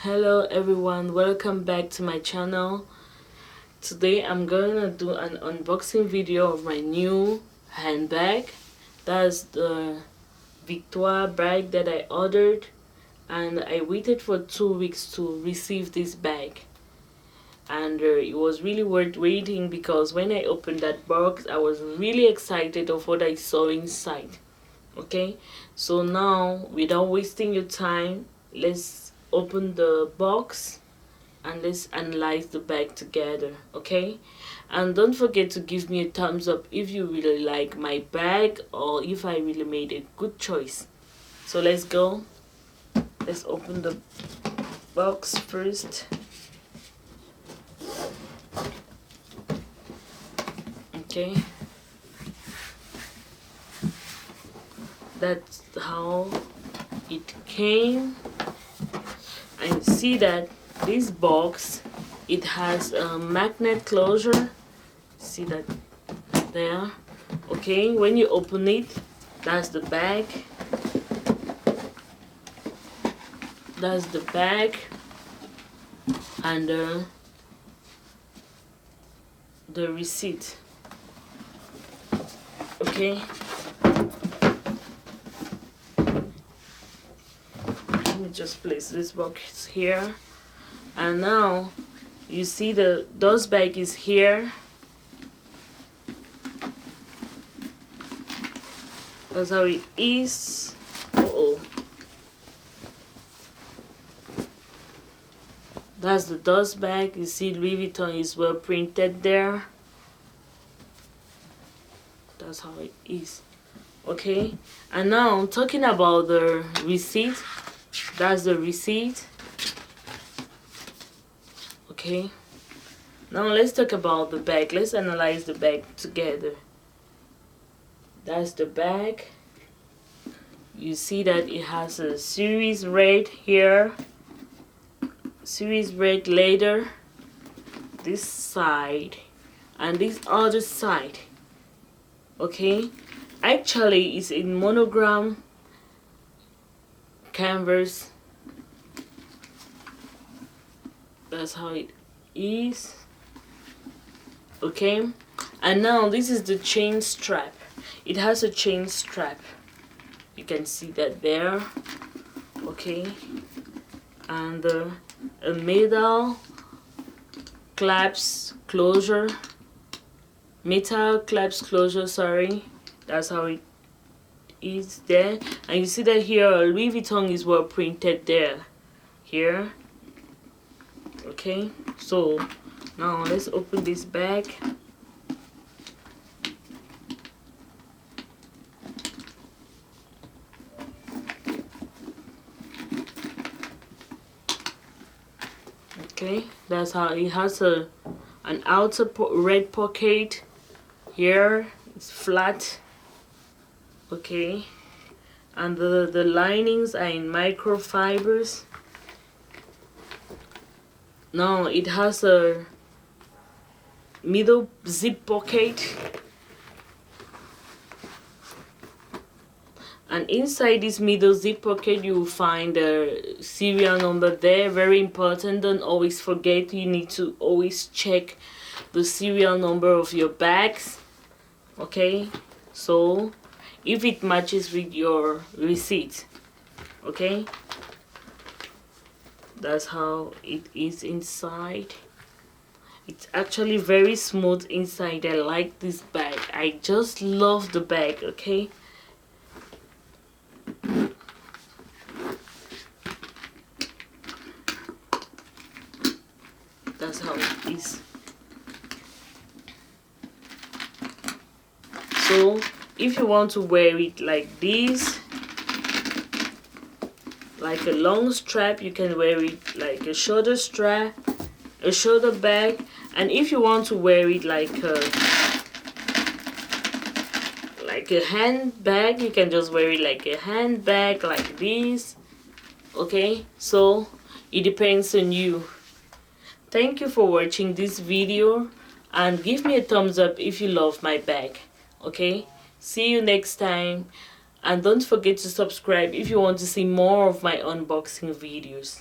Hello everyone, welcome back to my channel. Today I'm gonna do an unboxing video of my new handbag. That's the Victoire bag that I ordered, and I waited for 2 weeks to receive this bag, and it was really worth waiting because when I opened that box I was really excited of what I saw inside. Okay, so now without wasting your time, let's open the box and let's analyze the bag together. Okay, and don't forget to give me a thumbs up if you really like my bag or if I really made a good choice. So let's go. Let's open the box first. Okay, that's how it came. And see that this box, it has a magnet closure. See that there? Okay, when you open it, that's the bag. That's the bag, and the receipt. Okay, let me just place this box here, and now you see the dust bag is here. That's how it is. That's the dust bag. You see Louis Vuitton is well printed there. That's how it is. Okay, and now talking about the receipt. That's the receipt. Okay, now let's talk about the bag. Let's analyze the bag together. That's the bag. You see that it has a series red here, series red leather, this side and this other side. Okay, actually it's in monogram canvas. That's how it is. Okay, and now this is the chain strap. It has a chain strap, you can see that there. Okay, and a metal clasp closure, sorry. That's how it is there. And you see that here Louis Vuitton is well printed there, here. Okay, so now let's open this bag. Okay, that's how it has an outer red pocket here. It's flat. Okay, and the linings are in microfibers. Now it has a middle zip pocket, and inside this middle zip pocket you will find a serial number there. Very important, don't always forget, you need to always check the serial number of your bags. Okay, so if it matches with your receipt. Okay, that's how it is inside. It's actually very smooth inside. I like this bag. I just love the bag. Okay, that's how it is. So if you want to wear it like this, like a long strap, you can wear it like a shoulder strap, a shoulder bag. And if you want to wear it like a handbag, you can just wear it like a handbag, like this. Okay, so it depends on you. Thank you for watching this video, and give me a thumbs up if you love my bag. Okay, see you next time, and don't forget to subscribe if you want to see more of my unboxing videos.